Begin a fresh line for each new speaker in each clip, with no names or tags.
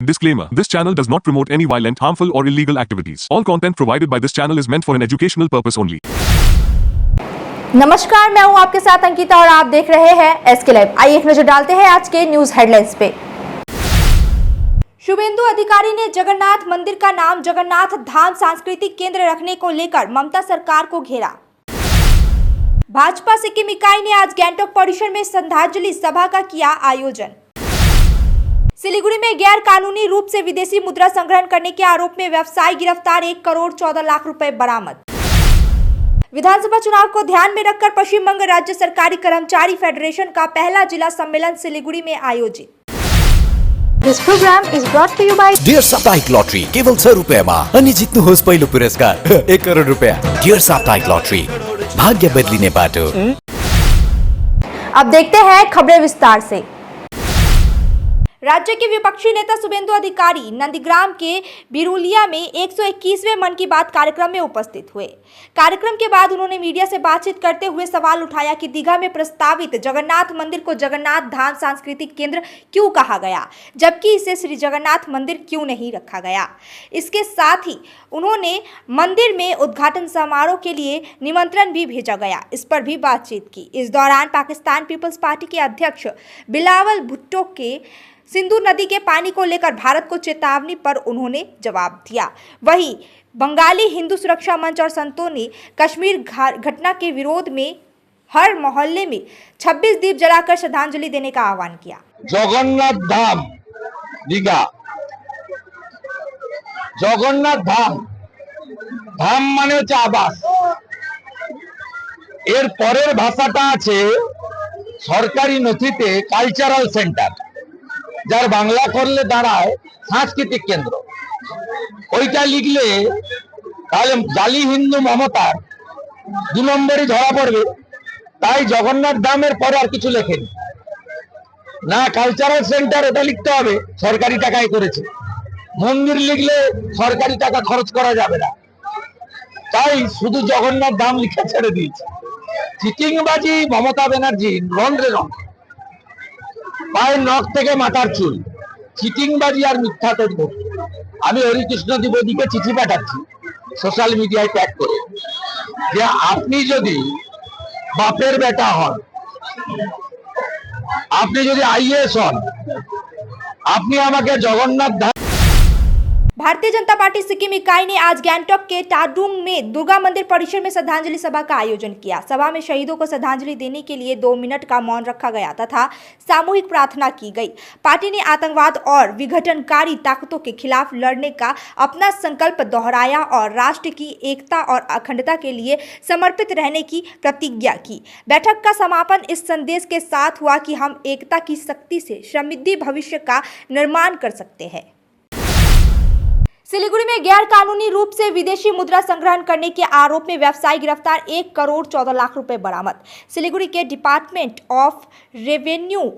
Disclaimer. This channel does not promote any violent, harmful or illegal activities. All content provided by this channel is meant for an educational purpose only.
नमस्कार, मैं हूं आपके साथ अंकिता और आप देख रहे हैं एसके लाइव। आइए एक नजर डालते हैं आज के न्यूज हेडलाइंस पे। शुभेंदु अधिकारी ने जगन्नाथ मंदिर का नाम जगन्नाथ धाम सांस्कृतिक केंद्र रखने को लेकर ममता सरकार को घेरा। भाजपा सिक्किम इकाई ने आज गैंगटॉक परिसर में श्रद्धांजलि सभा का किया आयोजन। सिलीगुड़ी में गैर कानूनी रूप से विदेशी मुद्रा संग्रहण करने के आरोप में व्यवसायी गिरफ्तार, 1 करोड़ 14 लाख रुपए बरामद। विधानसभा चुनाव को ध्यान में रखकर पश्चिम बंग राज्य सरकारी कर्मचारी फेडरेशन का पहला जिला सम्मेलन सिलीगुड़ी में आयोजित। This program is brought to you by
dear साप्ताहिक लॉटरी केवल 100 रुपैयाँमा अनि जित्नुहोस् पहिलो पुरस्कार 1 करोड रुपैयाँ। डियर साप्ताहिक लॉटरी, भाग्य बदलिने बाटो।
अब देखते हैं खबरें विस्तार से। राज्य के विपक्षी नेता शुभेंदु अधिकारी नंदीग्राम के बिरुलिया में 121वें मन की बात कार्यक्रम में उपस्थित हुए। कार्यक्रम के बाद उन्होंने मीडिया से बातचीत करते हुए सवाल उठाया कि दीघा में प्रस्तावित जगन्नाथ मंदिर को जगन्नाथ धाम सांस्कृतिक केंद्र क्यों कहा गया, जबकि इसे श्री जगन्नाथ मंदिर क्यों नहीं रखा गया। इसके साथ ही उन्होंने मंदिर में उद्घाटन समारोह के लिए निमंत्रण भी भेजा गया, इस पर भी बातचीत की। इस दौरान पाकिस्तान पीपल्स पार्टी के अध्यक्ष बिलावल भुट्टो के सिंधु नदी के पानी को लेकर भारत को चेतावनी पर उन्होंने जवाब दिया। वहीं बंगाली हिंदू सुरक्षा मंच और संतों ने कश्मीर घटना के विरोध में हर मोहल्ले में 26 दीप जलाकर श्रद्धांजलि देने का आह्वान किया।
जगन्नाथ धाम दीघा, जगन्नाथ धाम धाम माने হচ্ছে আবাস। এর পরের ভাষাটা আছে সরকারি নথিতে কালচারাল সেন্টার, যার বাংলা করলে দাঁড়ায় সাংস্কৃতিক কেন্দ্র। ওইটা লিখলে তাহলে জালি হিন্দু মমতার 2 নম্বরই ধরা পড়বে। তাই জগন্নাথ ধামের পরে আর কিছু লেখেনি না, কালচারাল সেন্টার এটা লিখতে হবে, সরকারি টাকায় করেছে। মন্দির লিখলে সরকারি টাকা খরচ করা যাবে না, তাই শুধু জগন্নাথ ধাম লিখে ছেড়ে দিয়েছে। চিটিংবাজি মমতা ব্যানার্জি রন্ধ্রে রন্ধ্রে, পায়ের নখ থেকে মাথার চুল, চিটিংবাজি আর মিথ্যা তথ্য। আমি হরিকৃষ্ণ দ্বিবেদীকে চিঠি পাঠাচ্ছি সোশ্যাল মিডিয়ায় ট্যাগ করে যে আপনি যদি বাপের বেটা হন, আপনি যদি আইএএস হন, আপনি আমাকে জগন্নাথ ধাম।
भारतीय जनता पार्टी सिक्किम इकाई ने आज गैंगटॉक के टाडुंग में दुर्गा मंदिर परिसर में श्रद्धांजलि सभा का आयोजन किया। सभा में शहीदों को श्रद्धांजलि देने के लिए 2 मिनट का मौन रखा गया तथा सामूहिक प्रार्थना की गई। पार्टी ने आतंकवाद और विघटनकारी ताकतों के खिलाफ लड़ने का अपना संकल्प दोहराया और राष्ट्र की एकता और अखंडता के लिए समर्पित रहने की प्रतिज्ञा की। बैठक का समापन इस संदेश के साथ हुआ कि हम एकता की शक्ति से समृद्धि भविष्य का निर्माण कर सकते हैं। सिलीगुड़ी में गैर कानूनी रूप से विदेशी मुद्रा संग्रहण करने के आरोप में व्यवसायी गिरफ्तार, 1 करोड़ 14 लाख रुपए बरामद। सिलीगुड़ी के department of revenue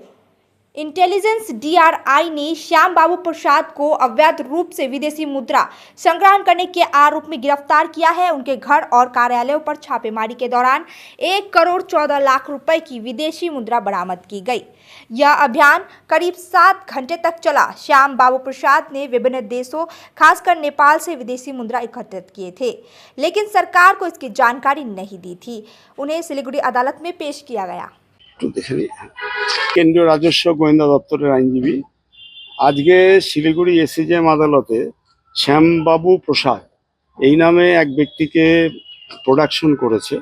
intelligence DRI ने श्याम बाबू प्रसाद को अवैध रूप से विदेशी मुद्रा संग्रहण करने के आरोप में गिरफ्तार किया है। उनके घर और कार्यालयों पर छापेमारी के दौरान 1 करोड़ 14 लाख रुपए की विदेशी मुद्रा बरामद की गई। यह अभियान करीब 7 घंटे तक चला। श्याम बाबू प्रसाद ने विभिन्न देशों खासकर नेपाल से विदेशी मुद्रा एकत्रित किए थे, लेकिन सरकार को इसकी जानकारी नहीं दी थी। उन्हें सिलीगुड़ी अदालत में पेश किया गया।
কেন্দ্রীয় রাজস্ব গোয়েন্দা দপ্তরের আইনজীবী আজকে শিলিগুড়ি এসিজেএম আদালতে শ্যামবাবু প্রসাদ এই নামে এক ব্যক্তিকে প্রোডাকশন করেছে।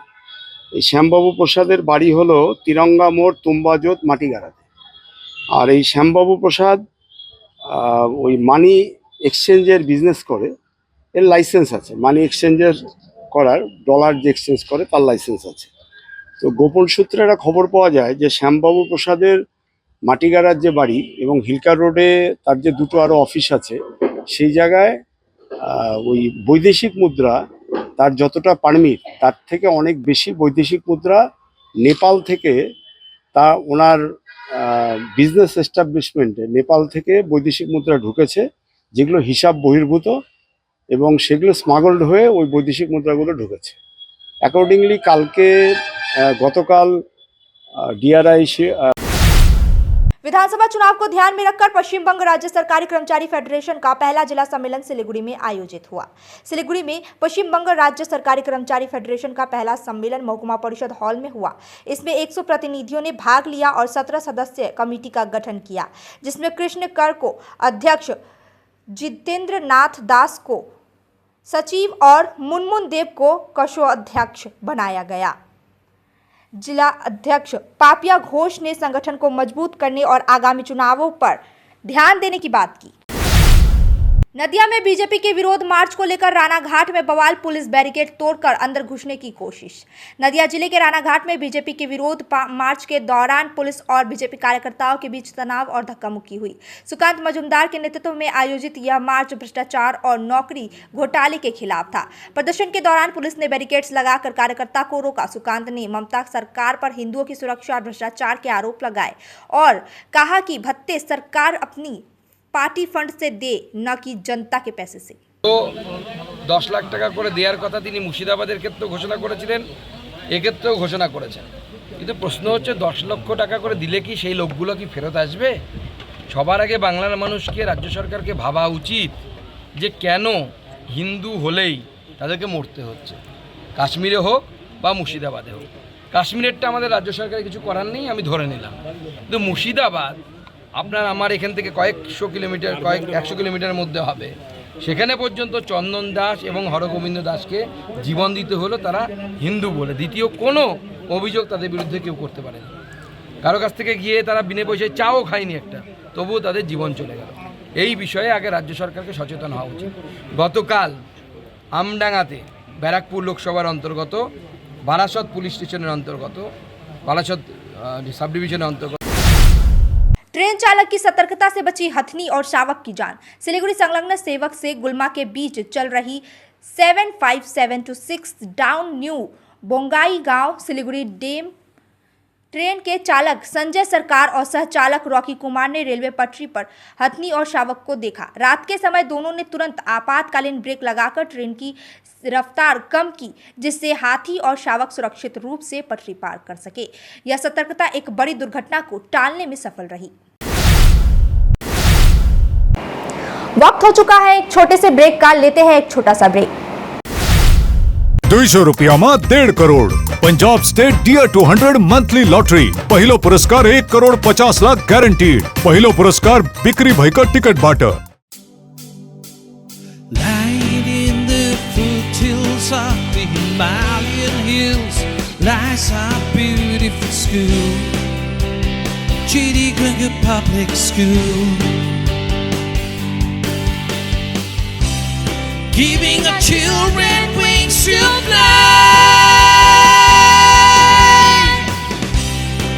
এই শ্যামবাবু প্রসাদের বাড়ি হলো তিরঙ্গা মোড় তুম্বাজোত মাটিগাড়াতে। আর এই শ্যামবাবু প্রসাদ ওই মানি এক্সচেঞ্জের বিজনেস করে, এর লাইসেন্স আছে, মানি এক্সচেঞ্জের করার, ডলার যে এক্সচেঞ্জ করে তার লাইসেন্স আছে। তো গোপন সূত্রে একটা খবর পাওয়া যায় যে শ্যামবাবু প্রসাদের মাটিগাড়ার যে বাড়ি এবং হিলকার রোডে তার যে 2টো আরও অফিস আছে, সেই জায়গায় ওই বৈদেশিক মুদ্রা তার যতটা পারমিট তার থেকে অনেক বেশি বৈদেশিক মুদ্রা নেপাল থেকে, তা ওনার বিজনেস এস্টাবলিশমেন্টে নেপাল থেকে বৈদেশিক মুদ্রা ঢুকেছে, যেগুলো হিসাব বহির্ভূত এবং সেগুলো স্মাগলড হয়ে ওই বৈদেশিক মুদ্রাগুলো ঢুকেছে। অ্যাকর্ডিংলি কালকে গতকাল DRI
विधानसभा चुनाव को ध्यान में रखकर पश्चिम बंग राज्य सरकारी कर्मचारी फेडरेशन का पहला जिला सम्मेलन सिलीगुड़ी में आयोजित हुआ। सिलीगुड़ी में पश्चिम बंग राज्य सरकारी कर्मचारी फेडरेशन का पहला सम्मेलन महकुमा परिषद हॉल में हुआ। इसमें 100 प्रतिनिधियों ने भाग लिया और 17 सदस्य कमेटी का गठन किया, जिसमें कृष्ण कर को अध्यक्ष, जितेंद्र नाथ दास को सचिव और मुनमुन देव को कोषाध्यक्ष बनाया गया। जिला अध्यक्ष पापिया घोष ने संगठन को मजबूत करने और आगामी चुनावों पर ध्यान देने की बात की। नदिया में बीजेपी के विरोध मार्च को लेकर रानाघाट में बवाल, पुलिस बैरिकेड तोड़कर अंदर घुसने की कोशिश। नदिया जिले के रानाघाट में बीजेपी के विरोध मार्च के दौरान पुलिस और बीजेपी कार्यकर्ताओं के बीच तनाव और धक्का मुक्की हुई। सुकांत मजुमदार के नेतृत्व में आयोजित यह मार्च भ्रष्टाचार और नौकरी घोटाले के खिलाफ था। प्रदर्शन के दौरान पुलिस ने बैरिकेड्स लगाकर कार्यकर्ता को रोका। सुकांत ने ममता सरकार पर हिंदुओं की सुरक्षा और भ्रष्टाचार के आरोप लगाए और कहा कि भत्ते सरकार अपनी पार्टी फंड से दे, न कि जनता के पैसे से।
तो 10 লাখ টাকা করে দেওয়ার কথা তিনি মুর্শিদাবাদের ক্ষেত্রে ঘোষণা করেছিলেন, এক্ষেত্রেও ঘোষণা করেছেন। কিন্তু প্রশ্ন হচ্ছে 10 লক্ষ টাকা করে দিলে কি সেই লোকগুলো কি ফেরত আসবে? সবার আগে বাংলার মানুষকে, রাজ্য সরকারকে ভাবা উচিত যে কেন হিন্দু হলেই তাদেরকে মরতে হচ্ছে, কাশ্মীরে হোক বা মুর্শিদাবাদে হোক। কাশ্মীরেরটা আমাদের রাজ্য সরকারের কিছু করার নেই, আমি ধরে নিলাম, কিন্তু মুর্শিদাবাদ আপনার আমার এখান থেকে কয়েকশো কিলোমিটার, 100 কিলোমিটারের মধ্যে হবে। সেখানে পর্যন্ত চন্দন দাস এবং হরগোবিন্দ দাসকে জীবন দিতে হলো তারা হিন্দু বলে। দ্বিতীয় কোনো অভিযোগ তাদের বিরুদ্ধে কেউ করতে পারে না। কারো কাছ থেকে গিয়ে তারা বিনা পয়সায় চাও খায়নি একটা, তবুও তাদের জীবন চলে গেল। এই বিষয়ে আগে রাজ্য সরকারকে সচেতন হওয়া উচিত। গতকাল আমডাঙ্গাতে ব্যারাকপুর লোকসভার অন্তর্গত বারাসত পুলিশ স্টেশনের অন্তর্গত বারাসত সাব ডিভিশনের অন্তর্গত
ट्रेन चालक की सतर्कता से बची हथनी और शावक की जान। सिलीगुड़ी संलग्न सेवक से गुलमा के बीच चल रही 7576 डाउन न्यू बोंगाई गांव सिलीगुड़ी डेम ट्रेन के चालक संजय सरकार और सहचालक रॉकी कुमार ने रेलवे पटरी पर हथनी और शावक को देखा। रात के समय दोनों ने तुरंत आपातकालीन ब्रेक लगाकर ट्रेन की रफ्तार कम की, जिससे हाथी और शावक सुरक्षित रूप से पटरी पार कर सके। यह सतर्कता एक बड़ी दुर्घटना को टालने में सफल रही। वक्त हो चुका है एक छोटे से ब्रेक का, लेते हैं एक छोटा सा ब्रेक।
200 રૂપિયામાં 1.5 crore Punjab state dear 200 monthly lottery. पहिलो पुरस्कार 1 करोड़ 50 लाख गारंटीड। पहिलो पुरस्कार बिक्री भयकर टिकट बाट।
Lying in the foothills of the Himalayan hills lies our beautiful school, Chittiganga Public School, giving our children wings to fly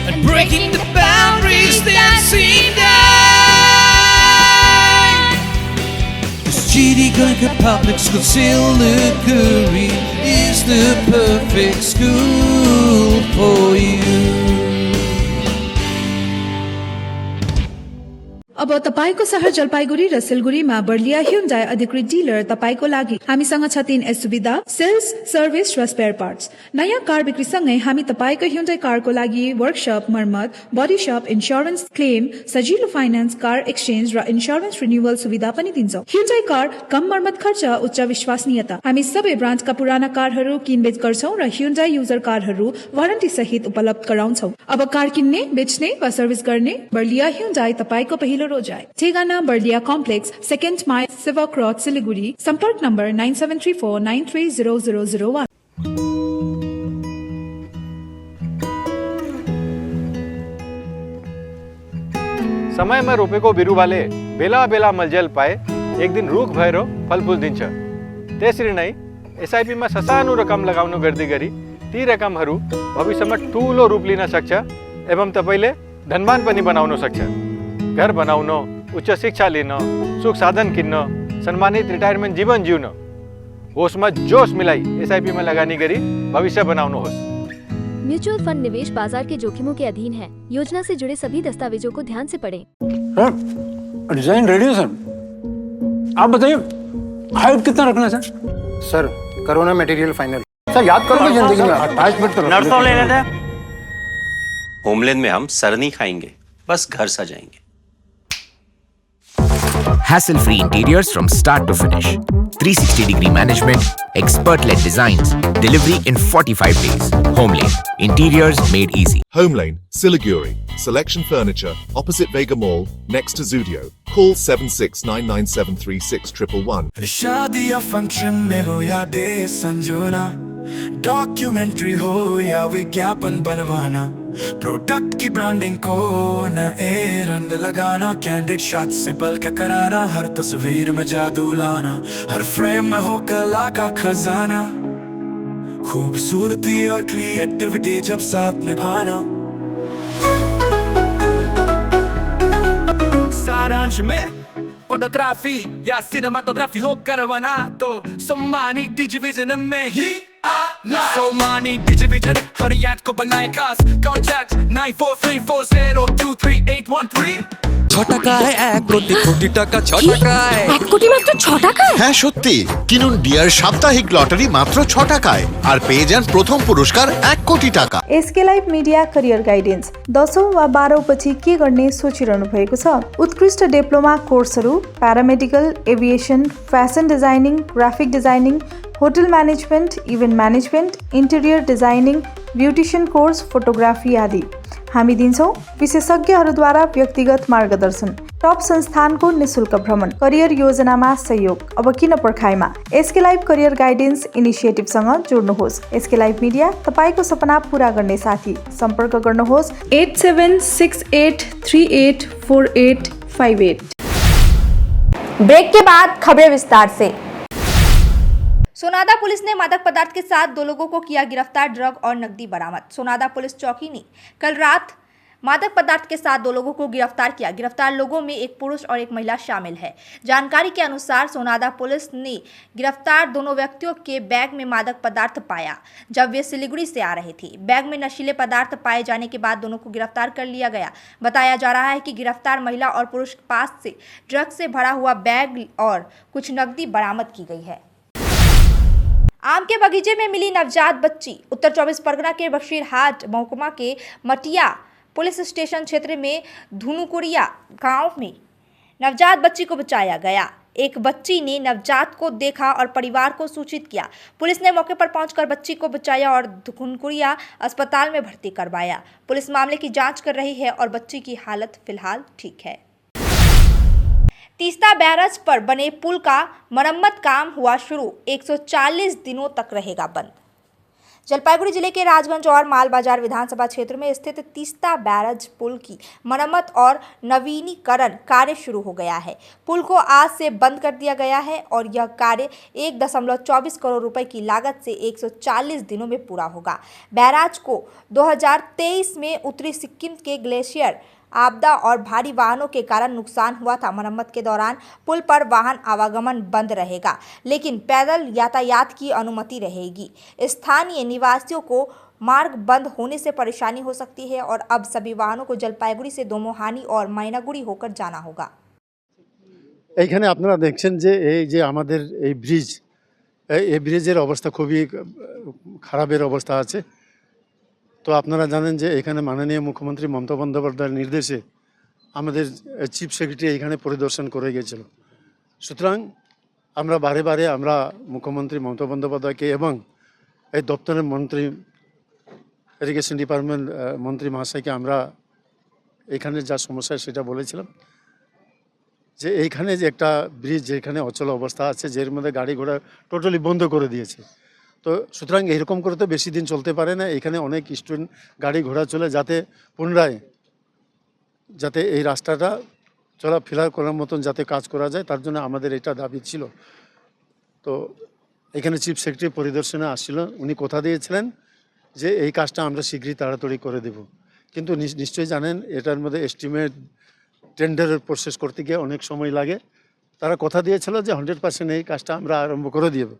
and breaking the boundaries that seem down. Chittiganga Public School, Siliguri is the perfect school for you.
अब तपाईको शहर जलपाइगुडी र सिलगुडीमा Barlia Hyundai अधिकृत dealer तपाईको लागि हामीसँग छ 3 सुविधा, sales, service र spare parts. नयाँ कार बिक्रीसँगै हामी तपाईको ह्युन्डाई कारको लागि वर्कशप, मर्मत, बडी शप, इन्स्योरेन्स क्लेम, सजिलो फाइनान्स, कार एक्सचेन्ज र इन्स्योरेन्स रिन्युअल सुविधा पनि दिन्छौं। ह्युन्डाई कार कम मर्मत खर्च, उच्च विश्वसनीयता। हामी सबै ब्रान्डका पुराना कारहरू किनबेच गर्छौं र ह्युन्डाई युजर कारहरू वारन्टी सहित उपलब्ध गराउँछौं। अब कार किन्ने, बेच्ने वा सर्भिस गर्ने बर्लिया ह्युन्डाई तपाईको पहिलो रोजाइ। ठेगाना Barlia complex, 2nd mile, silver cross, Siliguri. सम्पर्क नम्बर 9734930001।
समय में रोपेको बिरुवाले बेला बेला मलजल पाए एक दिन रुख भएर फलफुल दिन्छ। त्यसरी नै एसआईपीमा ससानो रकम लगाउनु गर्दै गरी ती रकमहरू भविष्यमा ठूलो रूप लिन सक्छ एवं तपाईले धनवान पनि बनाउन सक्छ। घर बनाउन, उच्च शिक्षा लिन, सुख साधन किन्न, सम्मानित रिटायरमेन्ट जीवन जिउन होसमा जोश मिलाई एसआईपी में लगानी गरी भविष्य बनाउनुहोस्।
म्यूचुअल फंड निवेश बाजार के जोखिमों के अधीन है। योजना से जुड़े सभी दस्तावेजों को ध्यान से पढ़ें।
डिजाइन रेडी है सर, आप बताइए हाइट कितना रखना है sir? Corona material final. Sir याद करो जिंदगी में 28 मिनट नर्सों ले लेते हैं।
होमलैंड में हम सर नहीं खाएंगे, बस घर सजाएंगे।
Hassle-free interiors from start to finish. 360-degree management, expert-led designs, delivery in 45 days. Homelane, interiors made easy.
Homelane, Siliguri. Selection Furniture, opposite Vega Mall, next to Zudio. Call 7699736111.
शादी या फंक्शन में हो या डे संजोना, डॉक्यूमेंट्री हो या विज्ञापन बनवाना, product की ब्रांडिंग को नए रंग लगाना, कैंडिड शॉट से बल्कि कराना, हर तस्वीर में जादू लाना, हर फ्रेम में हो कला का खजाना, खूबसूरती और क्रिएटिविटी जब साथ निभाना। सारांश में फोटोग्राफी या सिनेमाटोग्राफी हो करवाना तो सोमानी डिजिविजन में ही आना। सोमानी डिजिविजन फरियाद को बनाए खास, कॉन्टैक्ट 9434023813। ছটাকায় 1 কোটি টাকা, ছটাকায়
1 কোটি মাত্র 6 টাকায়।
হ্যাঁ সত্যি, কিনুন ডিয়ার সাপ্তাহিক লটারি মাত্র 6 টাকায় আর পেয়ে যান প্রথম পুরস্কার 1 কোটি টাকা।
SK life media career guidance 10औं वा 12औं पछि के गर्ने सोचिरहनु भएको छ? उत्कृष्ट डिप्लोमा कोर्सहरू paramedical, aviation, fashion designing, graphic designing, hotel management, event management, interior designing, beautician course, photography आदि। हामी दिन्छौँ विशेषज्ञहरूद्वारा व्यक्तिगत मार्गदर्शन, टप संस्थानको निशुल्क भ्रमण, करियर योजनामा सहयोग। अब किन पर्खाइमा? एसके लाइफ करियर गाइडेन्स इनिसिएटिभसँग जोड्नुहोस्। एसके लाइफ मिडिया तपाईको सपना पूरा गर्ने साथी। सम्पर्क गर्नुहोस् 8768384858।
ब्रेक के बाद खबरें विस्तार से। सोनादा पुलिस ने मादक पदार्थ के साथ 2 लोगों को किया गिरफ्तार, ड्रग और नकदी बरामद। सोनादा पुलिस चौकी ने कल रात मादक पदार्थ के साथ 2 लोगों को गिरफ्तार किया। गिरफ्तार लोगों में एक पुरुष और एक महिला शामिल है। जानकारी के अनुसार सोनादा पुलिस ने गिरफ्तार दोनों व्यक्तियों के बैग में मादक पदार्थ पाया जब वे सिलीगुड़ी से आ रहे थे। बैग में नशीले पदार्थ पाए जाने के बाद दोनों को गिरफ्तार कर लिया गया। बताया जा रहा है कि गिरफ्तार महिला और पुरुष के पास से ड्रग्स से भरा हुआ बैग और कुछ नकदी बरामद की गई है। आम के बगीचे में मिली नवजात बच्ची। उत्तर 24 परगना के बशीरहाट महकुमा के मटिया पुलिस स्टेशन क्षेत्र में धुनुकुरिया गांव में नवजात बच्ची को बचाया गया। एक बच्ची ने नवजात को देखा और परिवार को सूचित किया। पुलिस ने मौके पर पहुंचकर बच्ची को बचाया और धुनुकुरिया अस्पताल में भर्ती करवाया। पुलिस मामले की जांच कर रही है और बच्ची की हालत फिलहाल ठीक है। तीस्ता बैराज पर बने पुल का मरम्मत काम हुआ शुरू, 140 दिनों तक रहेगा बंद। जलपाईगुड़ी जिले के राजगंज और मालबाजार विधानसभा क्षेत्र में स्थित तीस्ता बैराज पुल की मरम्मत और नवीनीकरण कार्य शुरू हो गया है। पुल को आज से बंद कर दिया गया है और यह कार्य 1.24 करोड़ रुपए की लागत से 140 दिनों में पूरा होगा। बैराज को 2023 में उत्तरी सिक्किम के ग्लेशियर आपदा और भारी वाहनों के कारण नुकसान हुआ था। मरम्मत के दौरान पुल पर वाहन आवागमन बंद रहेगा, लेकिन पैदल यातायात की अनुमति रहेगी। स्थानीय निवासियों को मार्ग बंद होने से परेशानी हो सकती है और अब सभी वाहनों को जलपाईगुड़ी से दोमोहानी और मायनागुड़ी होकर जाना होगा।
এইখানে আপনারা দেখছেন যে এই যে আমাদের এই ব্রিজ, এই ব্রিজের অবস্থা খুবই খারাপের অবস্থা আছে। তো আপনারা জানেন যে এখানে মাননীয় মুখ্যমন্ত্রী মমতা বন্দ্যোপাধ্যায়ের নির্দেশে আমাদের চিফ সেক্রেটারি এখানে পরিদর্শন করে গিয়েছিল। সুতরাং আমরা বারে বারে আমরা মুখ্যমন্ত্রী মমতা বন্দ্যোপাধ্যায়কে এবং এই দপ্তরের মন্ত্রী ইরিগেশন ডিপার্টমেন্ট মন্ত্রী মহাশয়কে আমরা এখানে যা সমস্যা সেটা বলেছিলাম যে এইখানে যে একটা ব্রিজ যেখানে অচল অবস্থা আছে, যের মধ্যে গাড়ি ঘোড়া টোটালি বন্ধ করে দিয়েছে। তো সুতরাং এরকম করে তো বেশি দিন চলতে পারে না। এখানে অনেক স্টুডেন্ট গাড়ি ঘোড়া চলে যাতে পুনরায় যাতে এই রাস্তাটা চলাফেরা করার মতন যাতে কাজ করা যায়, তার জন্য আমাদের এটা দাবি ছিল। তো এখানে চিফ সেক্রেটারি পরিদর্শনে আসছিল, উনি কথা দিয়েছিলেন যে এই কাজটা আমরা শীঘ্রই তাড়াতাড়ি করে দেব। কিন্তু নিশ্চয়ই জানেন এটার মধ্যে এস্টিমেট টেন্ডারের প্রসেস করতে গিয়ে অনেক সময় লাগে। তারা কথা দিয়েছিল যে 100% এই কাজটা আমরা আরম্ভ করে দেব।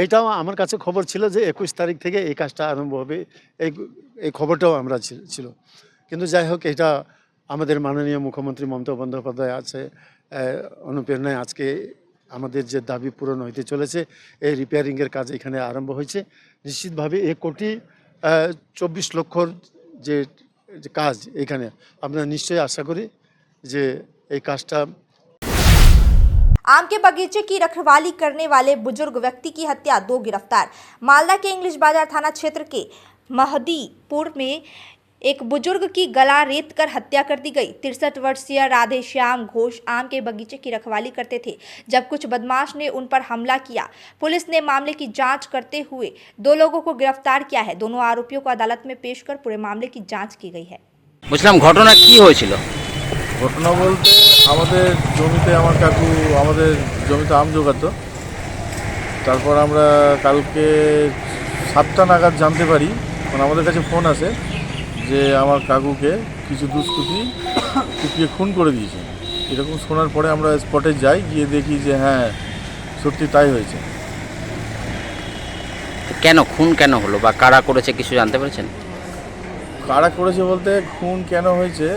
এইটাও আমার কাছে খবর ছিল যে 21 তারিখ থেকে এই কাজটা আরম্ভ হবে, এই খবরটাও আমরা ছিল। কিন্তু যাই হোক, এটা আমাদের মাননীয় মুখ্যমন্ত্রী মমতা বন্দ্যোপাধ্যায় আছে অনুপ্রেরণায় আজকে আমাদের যে দাবি পূরণ হইতে চলেছে। এই রিপেয়ারিংয়ের কাজ এখানে আরম্ভ হয়েছে। নিশ্চিতভাবে 1,24 লক্ষর যে কাজ এখানে আমরা নিশ্চয়ই আশা করি যে এই কাজটা
आम के बगीचे की रखवाली करने वाले बुजुर्ग व्यक्ति की हत्या, 2 गिरफ्तार। मालदा के इंग्लिश बाजार थाना क्षेत्र के महदीपुर में एक बुजुर्ग की गला रेत कर हत्या कर दी गई। 63 वर्षीय राधे श्याम घोष आम के बगीचे की रखवाली करते थे जब कुछ बदमाश ने उन पर हमला किया। पुलिस ने मामले की जांच करते हुए 2 लोगों को गिरफ्तार किया है। दोनों आरोपियों को अदालत में पेश कर पूरे मामले की जांच की गई है।
বুঝলাম ঘটনা কি হয়েছিল?
ঘটনা বলতে আমাদের জমিতে আমার কাকু আমাদের জমিতে আম জোগাতো। তারপর আমরা কালকে 7টা নাগাদ জানতে পারি, মানে আমাদের কাছে ফোন আসে যে আমার কাকুকে কিছু দুষ্কৃতী কুপিয়ে খুন করে দিয়েছে। এরকম শোনার পরে আমরা স্পটে যাই, গিয়ে দেখি যে হ্যাঁ সত্যি তাই হয়েছে।
কেন খুন কেন হলো বা কারা করেছে কিছু জানতে পেরেছেন?
কারা করেছে বলতে খুন কেন হয়েছে,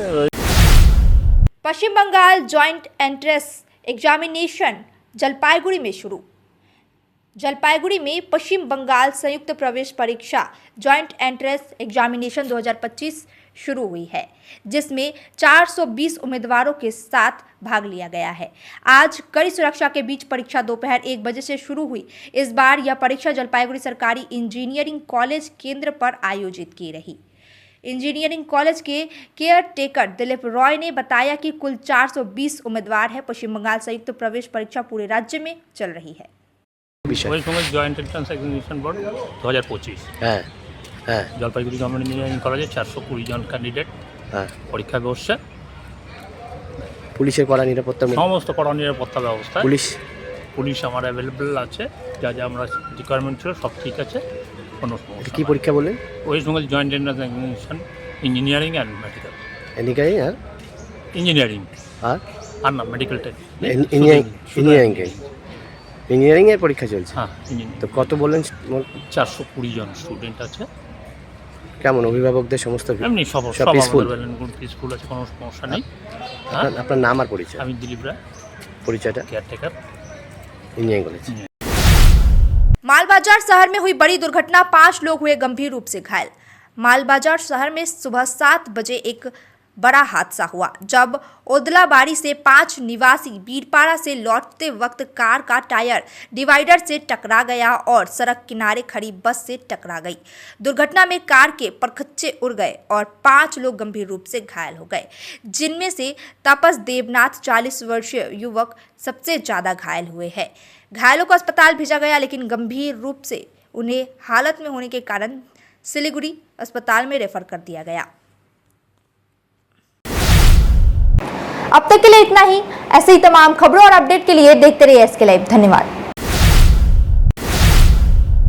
Paschim Bangal joint entrance examination Jalpaiguri में शुरू। जलपाईगुड़ी में पश्चिम बंगाल संयुक्त प्रवेश परीक्षा जॉइंट एंट्रेंस एग्जामिनेशन 2025 शुरू हुई है, जिसमें 420 उम्मीदवारों के साथ भाग लिया गया है। आज कड़ी सुरक्षा के बीच परीक्षा दोपहर 1 बजे से शुरू हुई। इस बार यह परीक्षा जलपाईगुड़ी सरकारी इंजीनियरिंग कॉलेज केंद्र पर आयोजित की रही। इंजीनियरिंग कॉलेज के केयर टेकर दिलीप रॉय ने बताया कि कुल 420 उम्मीदवार हैं। पश्चिम बंगाल संयुक्त प्रवेश परीक्षा पूरे राज्य में चल रही है।
West Bengal joint entrance examination board 2025 Jalpaiguri government engineering কলেজে 420 জন ক্যান্ডিডেট পরীক্ষা বসছে।
পুলিশের কড়া নিরাপত্তা,
সমস্ত কড়া নিরাপত্তা ব্যবস্থা, পুলিশ আমার অ্যাভেলেবেল আছে, যা যা আমরা রিকোয়ারমেন্ট ছিল সব ঠিক আছে, কোনো সমস্যা।
কি পরীক্ষা বললেন?
West Bengal joint entrance examination engineering and medical. Engineering আর না মেডিকেল টেক
ইঞ্জিনিয়ারিং এর পরীক্ষা চলছে।
হ্যাঁ,
তো কত বললেন?
420 জন স্টুডেন্ট আছে।
কেমন অভিভাবকদের সমস্ত?
এমনি সব পিসফুল আছে, কোনো সমস্যা নেই।
আপনার নাম আর পরিচয়?
আমি দিলীপ রায়,
পরিচয়টা?
Caretaker
engineering college.
मालबाजार शहर में हुई बड़ी दुर्घटना, 5 लोग हुए गंभीर रूप से घायल। मालबाजार शहर में सुबह 7 बजे एक बड़ा हादसा हुआ जब ओदलाबाड़ी से 5 निवासी बीरपाड़ा से लौटते वक्त कार का टायर डिवाइडर से टकरा गया और सड़क किनारे खड़ी बस से टकरा गई। दुर्घटना में कार के परखच्चे उड़ गए और 5 लोग गंभीर रूप से घायल हो गए, जिनमें से तपस देवनाथ 40 वर्षीय युवक सबसे ज़्यादा घायल हुए हैं। घायलों को अस्पताल भेजा गया, लेकिन गंभीर रूप से उन्हें हालत में होने के कारण सिलीगुड़ी अस्पताल में रेफर कर दिया गया। अब तक के लिए इतना ही। ऐसे ही तमाम खबरों और अपडेट के लिए देखते रहिए SK लाइव। धन्यवाद।